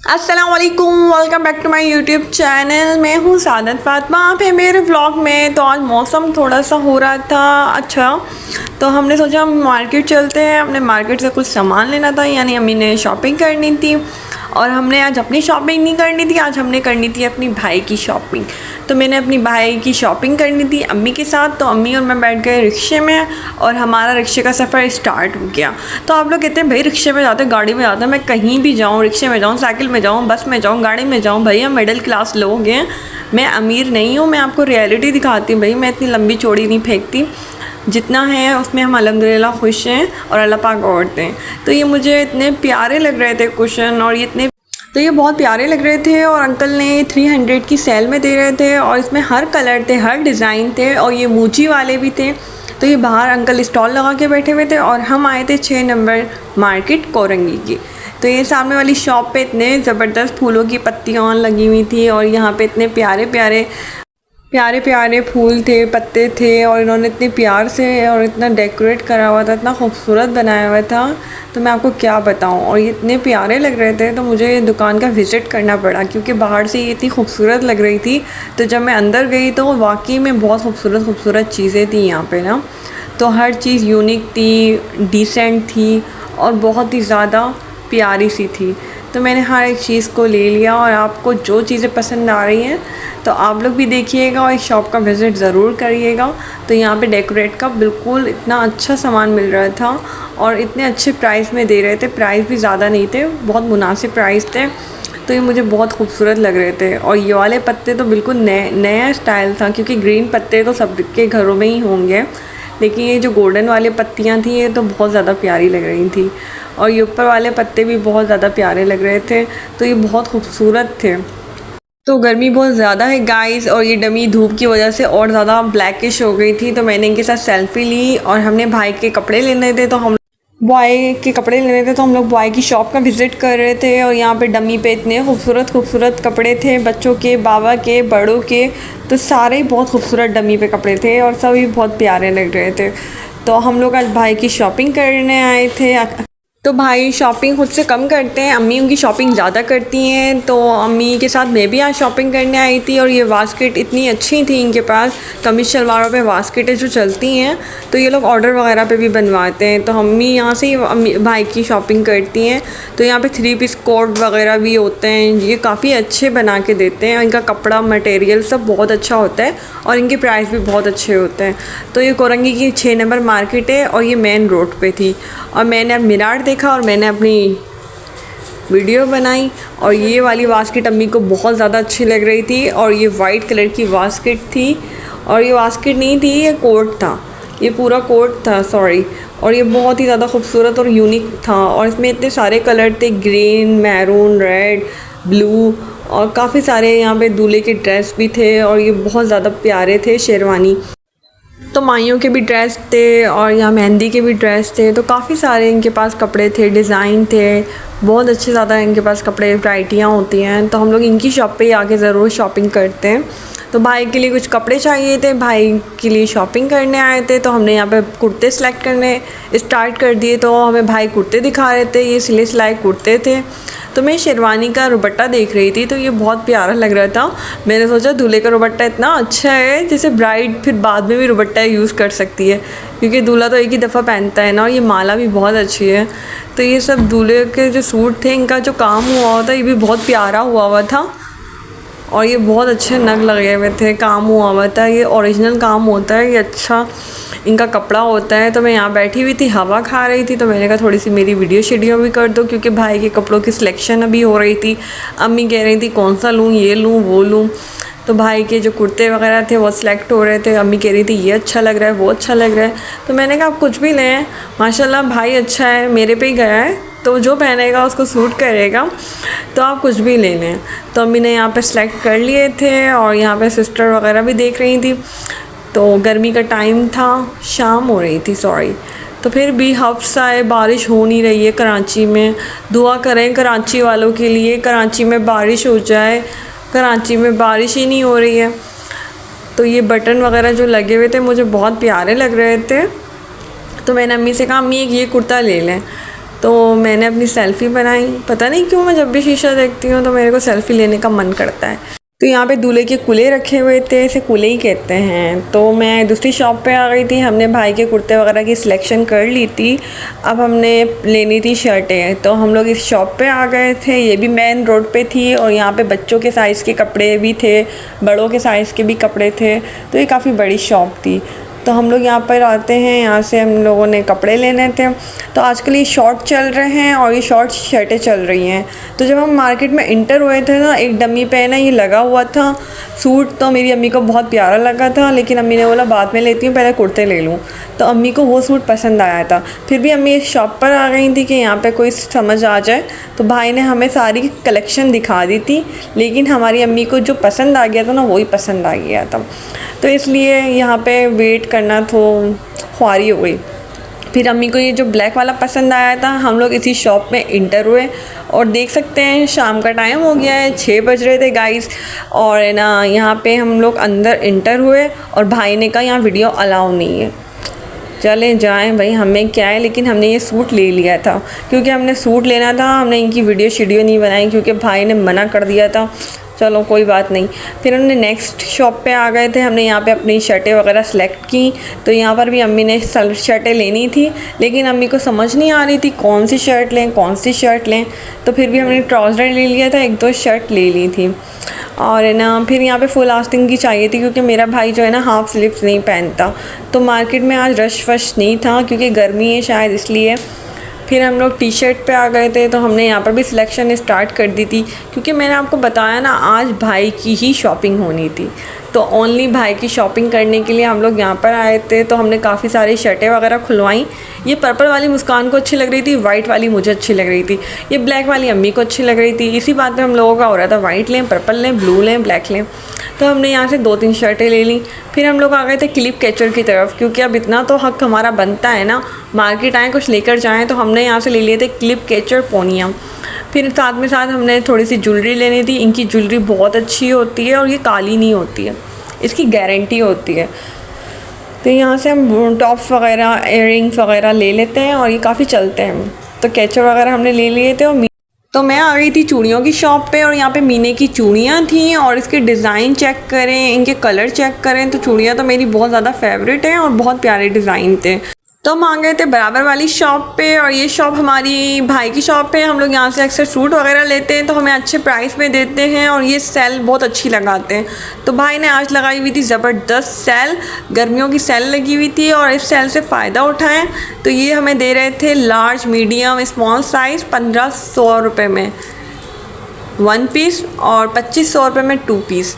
अस्सलामुअलैकुम, welcome back to my YouTube channel. मैं हूँ सादत फातिमा, आप है मेरे व्लॉग में। तो आज मौसम थोड़ा सा हो रहा था अच्छा, तो हमने सोचा हम मार्केट चलते हैं। हमने मार्केट से कुछ सामान लेना था, यानी अम्मी ने शॉपिंग करनी थी। और हमने आज अपनी शॉपिंग नहीं करनी थी, आज हमने करनी थी अपनी भाई की शॉपिंग। तो मैंने अपनी भाई की शॉपिंग करनी थी अम्मी के साथ। तो अम्मी और मैं बैठ गए रिक्शे में और हमारा रिक्शे का सफ़र स्टार्ट हो गया। तो आप लोग कहते हैं भाई रिक्शे में जाते, गाड़ी में जाते हैं। मैं कहीं भी जाऊँ, रिक्शे में जाऊँ, साइकिल में जाऊँ, बस में जाऊँ, गाड़ी में जाऊँ, भैया मिडिल क्लास लोग हैं। मैं अमीर नहीं हूँ, मैं आपको रियलिटी दिखाती हूँ भाई। मैं इतनी लंबी चौड़ी नहीं फेंकती, जितना है उसमें हम अल्हम्दुलिल्लाह खुश हैं और अल्लाह पाक और दें। तो ये मुझे इतने प्यारे लग रहे थे कुशन, और ये बहुत प्यारे लग रहे थे। और अंकल ने 300 की सेल में दे रहे थे, और इसमें हर कलर थे, हर डिज़ाइन थे, और ये मूची वाले भी थे। तो ये बाहर अंकल स्टॉल लगा के बैठे हुए थे, और हम आए थे 6 नंबर मार्केट कोरंगी की। तो ये सामने वाली शॉप पे इतने ज़बरदस्त फूलों की पत्तियाँ लगी हुई थी, और यहाँ पे इतने प्यारे प्यारे प्यारे प्यारे फूल थे, पत्ते थे, और इन्होंने इतने प्यार से और इतना डेकोरेट करा हुआ था, इतना खूबसूरत बनाया हुआ था। तो मैं आपको क्या बताऊं, और ये इतने प्यारे लग रहे थे। तो मुझे ये दुकान का विज़िट करना पड़ा, क्योंकि बाहर से ये इतनी खूबसूरत लग रही थी। तो जब मैं अंदर गई तो वाकई में बहुत खूबसूरत खूबसूरत चीज़ें थी यहाँ पे ना। तो हर चीज़ यूनिक थी, डिसेंट थी, और बहुत ही ज़्यादा प्यारी सी थी। तो मैंने हर एक चीज़ को ले लिया, और आपको जो चीज़ें पसंद आ रही हैं तो आप लोग भी देखिएगा और इस शॉप का विज़िट ज़रूर करिएगा। तो यहाँ पे डेकोरेट का बिल्कुल इतना अच्छा सामान मिल रहा था, और इतने अच्छे प्राइस में दे रहे थे। प्राइस भी ज़्यादा नहीं थे, बहुत मुनासिब प्राइस थे। तो ये मुझे बहुत खूबसूरत लग रहे थे। और ये वाले पत्ते तो बिल्कुल नया स्टाइल था, क्योंकि ग्रीन पत्ते तो सबके घरों में ही होंगे, लेकिन ये जो गोल्डन वाले पत्तियाँ थी ये तो बहुत ज़्यादा प्यारी लग रही थी। और ये ऊपर वाले पत्ते भी बहुत ज़्यादा प्यारे लग रहे थे। तो ये बहुत खूबसूरत थे। तो गर्मी बहुत ज़्यादा है गाइस, और ये डमी धूप की वजह से और ज़्यादा ब्लैकिश हो गई थी। तो मैंने इनके साथ सेल्फ़ी ली, और हमने भाई के कपड़े लेने थे, तो हम लोग बॉय की शॉप का विज़िट कर रहे थे। और यहाँ पे डमी पे इतने खूबसूरत खूबसूरत कपड़े थे, बच्चों के, बाबा के, बड़ों के। तो सारे ही बहुत खूबसूरत डमी पे कपड़े थे, और सभी बहुत प्यारे लग रहे थे। तो हम लोग आज भाई की शॉपिंग करने आए थे। तो भाई शॉपिंग खुद से कम करते हैं, अम्मी उनकी शॉपिंग ज़्यादा करती हैं। तो अम्मी के साथ मैं भी आज शॉपिंग करने आई थी, और ये बास्केट इतनी अच्छी थी इनके पास। कमीज शलवारों पे बास्केटें जो चलती हैं, तो ये लोग ऑर्डर वगैरह पे भी बनवाते हैं। तो अम्मी यहाँ से ही अम्मी भाई की शॉपिंग करती हैं। तो यहाँ पे 3 पीस कोट वगैरह भी होते हैं, ये काफ़ी अच्छे बना के देते हैं। इनका कपड़ा मटेरियल सब बहुत अच्छा होता है, और इनके प्राइस भी बहुत अच्छे होते हैं। तो ये कोरंगी की 6 नंबर मार्केट है, और ये मेन रोड पे थी। और मैंने अब मीराट देखा, और मैंने अपनी वीडियो बनाई। और ये वाली बास्केट अम्मी को बहुत ज़्यादा अच्छी लग रही थी, और ये वाइट कलर की बास्केट थी। और ये बास्केट नहीं थी, ये कोट था, ये पूरा कोट था, सॉरी। और ये बहुत ही ज़्यादा खूबसूरत और यूनिक था, और इसमें इतने सारे कलर थे, ग्रीन, मैरून, रेड, ब्लू, और काफ़ी सारे यहाँ पे दूल्हे के ड्रेस भी थे, और ये बहुत ज़्यादा प्यारे थे, शेरवानी। तो माइयों के भी ड्रेस थे, और यहाँ मेहंदी के भी ड्रेस थे। तो काफ़ी सारे इनके पास कपड़े थे, डिज़ाइन थे, बहुत अच्छे ज़्यादा इनके पास कपड़े वैराइटियाँ होती हैं। तो हम लोग इनकी शॉप पे ही आके ज़रूर शॉपिंग करते हैं। तो भाई के लिए कुछ कपड़े चाहिए थे, भाई के लिए शॉपिंग करने आए थे। तो हमने यहाँ पे कुर्ते सेलेक्ट करने स्टार्ट कर दिए। तो हमें भाई कुर्ते दिखा रहे थे, ये सिले सिलाई कुर्ते थे। तो मैं शेरवानी का रुबट्टा देख रही थी, तो ये बहुत प्यारा लग रहा था। मैंने सोचा दूल्हे का रुबट्टा इतना अच्छा है, जैसे ब्राइड फिर बाद में भी रुबट्टा यूज़ कर सकती है, क्योंकि दूल्हा तो एक ही दफ़ा पहनता है ना। और ये माला भी बहुत अच्छी है। तो ये सब दूल्हे के जो सूट थे, इनका जो काम हुआ हुआ था, ये भी बहुत प्यारा हुआ था, और ये बहुत अच्छे नग लगे हुए थे, काम हुआ था। ये ओरिजिनल काम होता है, ये अच्छा इनका कपड़ा होता है। तो मैं यहाँ बैठी हुई थी, हवा खा रही थी। तो मैंने कहा थोड़ी सी मेरी वीडियो शेडियो भी कर दो, क्योंकि भाई के कपड़ों की सिलेक्शन अभी हो रही थी। अम्मी कह रही थी कौन सा लूँ, ये लूँ, वो लूँ। तो भाई के जो कुर्ते वगैरह थे वो सिलेक्ट हो रहे थे। अम्मी कह रही थी ये अच्छा लग रहा है, वो अच्छा लग रहा है। तो मैंने कहा आप कुछ भी लें, माशाल्लाह भाई अच्छा है, मेरे पे ही गया है, तो जो पहनेगा उसको सूट करेगा, तो आप कुछ भी ले लें। तो अम्मी ने यहाँ पे सेलेक्ट कर लिए थे, और यहाँ पे सिस्टर वगैरह भी देख रही थी। तो गर्मी का टाइम था, शाम हो रही थी, सॉरी। तो फिर भी हफ्स आए, बारिश हो नहीं रही है कराची में। दुआ करें कराची वालों के लिए, कराची में बारिश हो जाए। कराची में बारिश ही नहीं हो रही है। तो ये बटन वगैरह जो लगे हुए थे मुझे बहुत प्यारे लग रहे थे। तो मैंने अम्मी से कहा अम्मी एक ये कुर्ता ले लें। तो मैंने अपनी सेल्फ़ी बनाई। पता नहीं क्यों मैं जब भी शीशा देखती हूँ तो मेरे को सेल्फ़ी लेने का मन करता है। तो यहाँ पे दूल्हे के कुले रखे हुए थे, इसे कुले ही कहते हैं। तो मैं दूसरी शॉप पे आ गई थी, हमने भाई के कुर्ते वगैरह की सिलेक्शन कर ली थी। अब हमने लेनी थी शर्टें, तो हम लोग इस शॉप पे आ गए थे। ये भी मेन रोड पे थी और यहाँ पे बच्चों के साइज़ के कपड़े भी थे, बड़ों के साइज़ के भी कपड़े थे। तो ये काफ़ी बड़ी शॉप थी। तो हम लोग यहाँ पर आते हैं, यहाँ से हम लोगों ने कपड़े लेने थे। तो आजकल ये शॉर्ट चल रहे हैं और ये शॉर्ट शर्टें चल रही हैं। तो जब हम मार्केट में इंटर हुए थे ना, एक डमी पे ना ये लगा हुआ था सूट, तो मेरी अम्मी को बहुत प्यारा लगा था, लेकिन अम्मी ने बोला बाद में लेती हूँ, पहले कुर्ते ले लूँ। तो अम्मी को वो सूट पसंद आया था। फिर भी अम्मी इस शॉप पर आ गई थी कि यहाँ पे कोई समझ आ जाए। तो भाई ने हमें सारी कलेक्शन दिखा दी थी, लेकिन हमारी अम्मी को जो पसंद आ गया था ना, वही पसंद आ गया था। तो इसलिए यहाँ पे वेट करना तो ख्वारी हो गई। फिर अम्मी को ये जो ब्लैक वाला पसंद आया था। हम लोग इसी शॉप में इंटर हुए और देख सकते हैं शाम का टाइम हो गया है, 6 बज रहे थे गाइस। और ना यहाँ पे हम लोग अंदर इंटर हुए और भाई ने कहा यहाँ वीडियो अलाउ नहीं है, चले जाएं भाई, हमें क्या है। लेकिन हमने ये सूट ले लिया था, क्योंकि हमने सूट लेना था। हमने इनकी वीडियो नहीं बनाई क्योंकि भाई ने मना कर दिया था। चलो कोई बात नहीं। फिर हमने नेक्स्ट शॉप पे आ गए थे। हमने यहाँ पे अपनी शर्टें वगैरह सेलेक्ट की। तो यहाँ पर भी अम्मी ने शर्टें लेनी थी, लेकिन अम्मी को समझ नहीं आ रही थी कौन सी शर्ट लें, कौन सी शर्ट लें। तो फिर भी हमने ट्राउज़र ले लिया था, 1-2 शर्ट ले ली थी। और है ना, फिर यहाँ पे फुल आस्तीन की चाहिए थी, क्योंकि मेरा भाई जो है ना हाफ़ स्लीव्स नहीं पहनता। तो मार्केट में आज रश वश नहीं था, क्योंकि गर्मी है शायद इसलिए। फिर हम लोग टी शर्ट पे आ गए थे, तो हमने यहाँ पर भी सिलेक्शन स्टार्ट कर दी थी, क्योंकि मैंने आपको बताया ना आज भाई की ही शॉपिंग होनी थी। तो ओनली भाई की शॉपिंग करने के लिए हम लोग यहाँ पर आए थे। तो हमने काफ़ी सारी शर्टें वगैरह खुलवाई। ये पर्पल वाली मुस्कान को अच्छी लग रही थी, वाइट वाली मुझे अच्छी लग रही थी, ये ब्लैक वाली अम्मी को अच्छी लग रही थी। इसी बात में हम लोगों का हो रहा था वाइट लें, पर्पल लें, ब्लू लें, ब्लैक लें। तो हमने यहाँ से 2-3 शर्टें ले ली। फिर हम लोग आ गए थे क्लिप कैचर की तरफ, क्योंकि अब इतना तो हक हमारा बनता है ना, मार्केट आएँ कुछ लेकर जाएँ। तो हमने यहाँ से ले लिए थे क्लिप कैचर पोनिया। फिर साथ में साथ हमने थोड़ी सी ज्वेलरी लेनी थी। इनकी ज्वेलरी बहुत अच्छी होती है और ये काली नहीं होती है, इसकी गारंटी होती है। तो यहाँ से हम टॉप्स वगैरह, इयररिंग्स वगैरह ले लेते हैं और ये काफ़ी चलते हैं। तो कैचर वगैरह हमने ले लिए थे। और तो मैं आ गई थी चूड़ियों की शॉप पे, और यहाँ पे मीने की चूड़ियाँ थी और इसके डिज़ाइन चेक करें, इनके कलर चेक करें। तो चूड़ियाँ तो मेरी बहुत ज़्यादा फेवरेट हैं और बहुत प्यारे डिज़ाइन थे। तो हम आ गए थे बराबर वाली शॉप पे, और ये शॉप हमारी भाई की शॉप है। हम लोग यहाँ से अक्सर सूट वगैरह लेते हैं, तो हमें अच्छे प्राइस में देते हैं और ये सेल बहुत अच्छी लगाते हैं। तो भाई ने आज लगाई हुई थी ज़बरदस्त सेल, गर्मियों की सेल लगी हुई थी, और इस सेल से फ़ायदा उठाएं। तो ये हमें दे रहे थे लार्ज, मीडियम, स्मॉल साइज़ 1500 रुपये में 1 पीस और 2500 रुपये में 2 पीस।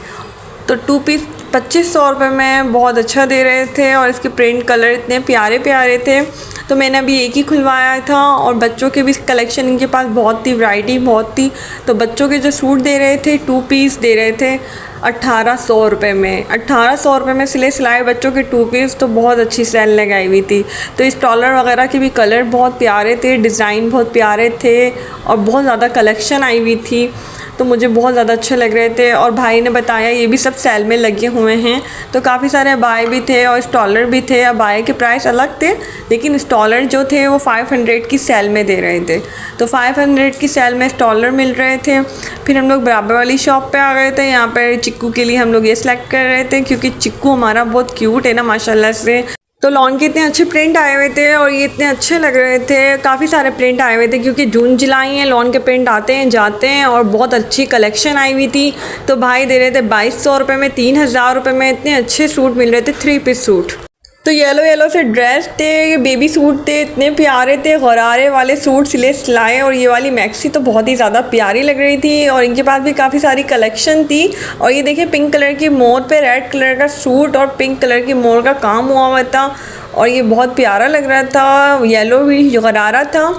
तो 2 पीस 2500 रुपये में बहुत अच्छा दे रहे थे, और इसके प्रिंट कलर इतने प्यारे प्यारे थे। तो मैंने अभी एक ही खुलवाया था, और बच्चों के भी कलेक्शन इनके पास बहुत थी, वैरायटी बहुत थी। तो बच्चों के जो सूट दे रहे थे 2 पीस दे रहे थे 1800 रुपये में। 1800 रुपये में सिले सिलाए बच्चों के 2 पीस, तो बहुत अच्छी सेल लगाई हुई थी। तो इस टॉलर वगैरह के भी कलर बहुत प्यारे थे, डिज़ाइन बहुत प्यारे थे, और बहुत ज़्यादा कलेक्शन आई हुई थी। तो मुझे बहुत ज़्यादा अच्छे लग रहे थे। और भाई ने बताया ये भी सब सेल में लगे हुए हैं। तो काफ़ी सारे अबाए भी थे और स्टॉलर भी थे। अबाए के प्राइस अलग थे, लेकिन स्टॉलर जो थे वो 500 की सेल में दे रहे थे। तो 500 की सेल में स्टॉलर मिल रहे थे। फिर हम लोग बराबर वाली शॉप पे आ गए थे। यहाँ पर चिक्कू के लिए हम लोग ये सिलेक्ट कर रहे थे, क्योंकि चिक्कू हमारा बहुत क्यूट है ना माशाल्लाह से। तो लॉन के इतने अच्छे प्रिंट आए हुए थे और ये इतने अच्छे लग रहे थे। काफ़ी सारे प्रिंट आए हुए थे, क्योंकि जून जुलाई है, लॉन के प्रिंट आते हैं जाते हैं, और बहुत अच्छी कलेक्शन आई हुई थी। तो भाई दे रहे थे 2200 रुपये में, 3000 रुपये में इतने अच्छे सूट मिल रहे थे, 3 पीस सूट। तो येलो से ड्रेस थे, ये बेबी सूट थे, इतने प्यारे थे, गरारे वाले सूट सिले सिलाए। और ये वाली मैक्सी तो बहुत ही ज़्यादा प्यारी लग रही थी, और इनके पास भी काफ़ी सारी कलेक्शन थी। और ये देखिए पिंक कलर की मोर पे रेड कलर का सूट और पिंक कलर की मोर का काम हुआ था, और ये बहुत प्यारा लग रहा था। येलो भी गरारा था,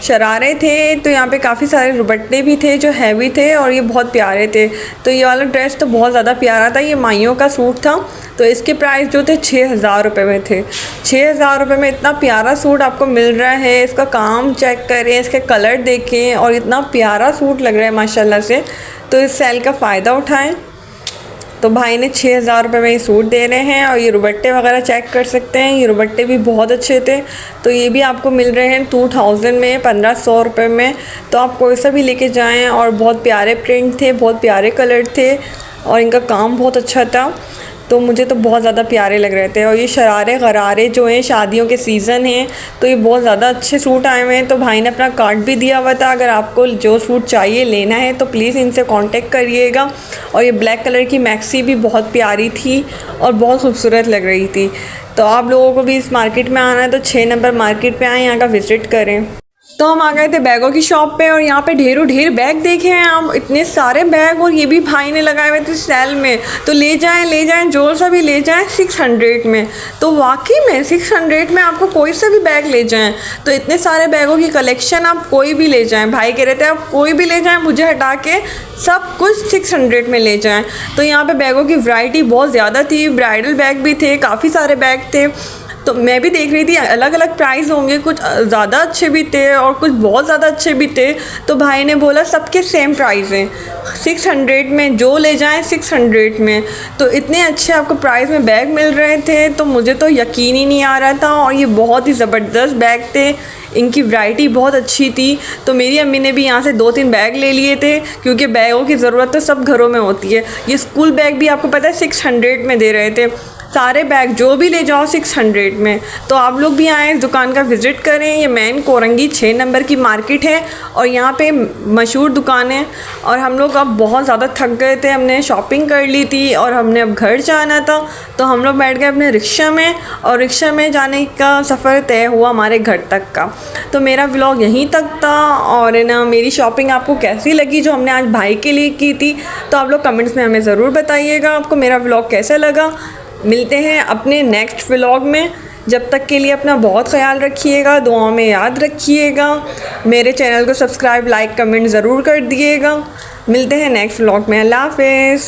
शरारे थे। तो यहाँ पे काफ़ी सारे दुपट्टे भी थे जो हैवी थे, और ये बहुत प्यारे थे। तो ये वाला ड्रेस तो बहुत ज़्यादा प्यारा था। ये माइयों का सूट था, तो इसके प्राइस जो थे 6000 रुपये में थे। 6000 रुपये में इतना प्यारा सूट आपको मिल रहा है। इसका काम चेक करें, इसके कलर देखें, और इतना प्यारा सूट लग रहा है माशाल्लाह से। तो इस सेल का फ़ायदा उठाएं। तो भाई ने 6,000 रुपये में ये सूट दे रहे हैं। और ये दुपट्टे वगैरह चेक कर सकते हैं, ये दुपट्टे भी बहुत अच्छे थे। तो ये भी आपको मिल रहे हैं 2000 में, 1500 रुपये में। तो आप कोई सा भी लेके जाएं। और बहुत प्यारे प्रिंट थे, बहुत प्यारे कलर थे और इनका काम बहुत अच्छा था। तो मुझे तो बहुत ज़्यादा प्यारे लग रहे थे। और ये शरारे गरारे जो हैं, शादियों के सीज़न हैं, तो ये बहुत ज़्यादा अच्छे सूट आए हुए हैं। तो भाई ने अपना कार्ड भी दिया हुआ था, अगर आपको जो सूट चाहिए लेना है तो प्लीज़ इनसे कांटेक्ट करिएगा। और ये ब्लैक कलर की मैक्सी भी बहुत प्यारी थी और बहुत खूबसूरत लग रही थी। तो आप लोगों को भी इस मार्केट में आना है तो 6 नंबर मार्केट पर आएँ, यहाँ का विज़िट करें। तो हम आ गए थे बैगों की शॉप पे और यहाँ पे ढेरों ढेर बैग देखे हैं हम, इतने सारे बैग। और ये भी भाई ने लगाए हुए थे सेल में, तो ले जाएं जोर सा भी ले जाएं 600 में। तो वाकई में 600 में आपको कोई सा भी बैग ले जाएं। तो इतने सारे बैगों की कलेक्शन, आप कोई भी ले जाएं। भाई कह रहे थे आप कोई भी ले जाएं, मुझे हटा के सब कुछ 600 में ले जाएं। तो यहाँ पे बैगों की वैरायटी बहुत ज़्यादा थी, ब्राइडल बैग भी थे, काफ़ी सारे बैग थे। तो मैं भी देख रही थी अलग अलग प्राइस होंगे, कुछ ज़्यादा अच्छे भी थे और कुछ बहुत ज़्यादा अच्छे भी थे। तो भाई ने बोला सबके सेम प्राइस हैं, 600 में जो ले जाएं 600 में। तो इतने अच्छे आपको प्राइस में बैग मिल रहे थे, तो मुझे तो यकीन ही नहीं आ रहा था। और ये बहुत ही ज़बरदस्त बैग थे, इनकी वैरायटी बहुत अच्छी थी। तो मेरी अम्मी ने भी यहाँ से 2-3 बैग ले लिए थे, क्योंकि बैगों की ज़रूरत तो सब घरों में होती है। ये स्कूल बैग भी आपको पता है 600 में दे रहे थे, सारे बैग जो भी ले जाओ 600 में। तो आप लोग भी आएँ, इस दुकान का विज़िट करें। ये मेन कोरंगी 6 नंबर की मार्केट है और यहाँ पे मशहूर दुकान है। और हम लोग अब बहुत ज़्यादा थक गए थे, हमने शॉपिंग कर ली थी और हमने अब घर जाना था। तो हम लोग बैठ गए अपने रिक्शा में और रिक्शा में जाने का सफ़र तय हुआ हमारे घर तक का। तो मेरा व्लॉग यहीं तक था। और ना मेरी शॉपिंग आपको कैसी लगी जो हमने आज भाई के लिए की थी, तो आप लोग कमेंट्स में हमें ज़रूर बताइएगा आपको मेरा व्लॉग कैसा लगा। मिलते हैं अपने नेक्स्ट व्लॉग में। जब तक के लिए अपना बहुत ख्याल रखिएगा, दुआओं में याद रखिएगा। मेरे चैनल को सब्सक्राइब, लाइक, कमेंट ज़रूर कर दिएगा। मिलते हैं नेक्स्ट व्लॉग में। अल्लाह हाफ़िज़।